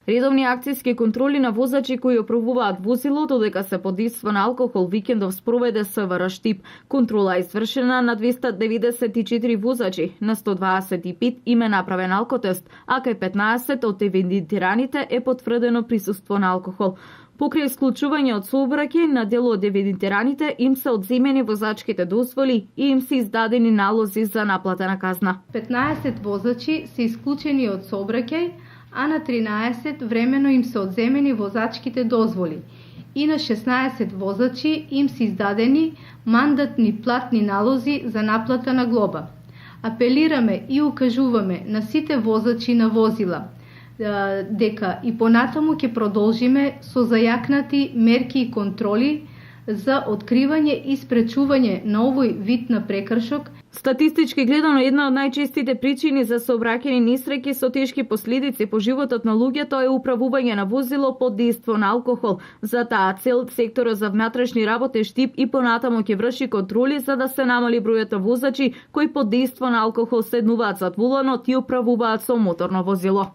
Редовни акцијски контроли на возачи кои опробуваат возило додека се под дејство на алкохол викендов спроведе СВР Штип. Контрола извршена на 294 возачи, на 125 им е направен алкотест, а кај 15 од евидентираните е потврдено присуство на алкохол. Покрај исклучување од сообраќај на дел од евидентираните им се одземени возачките дозволи и им се издадени налози за наплатена казна. 15 возачи се исклучени од сообраќај, а на 13 времено им се одземени возачките дозволи и на 16 возачи им се издадени мандатни платни налози за наплата на глоба. Апелираме и укажуваме на сите возачи на возила дека и понатаму ќе продолжиме со зајакнати мерки и контроли за откривање и спречување на овој вид на прекршок. Статистички гледано, една од најчестите причини за сообраќајни несреќи со тешки последици по животот на луѓето е управување на возило под дејство на алкохол. За таа цел секторот за внатрешни работи Штип и понатаму ќе врши контроли за да се намали бројот возачи кои под дејство на алкохол седнуваат зад воланот и управуваат со моторно возило.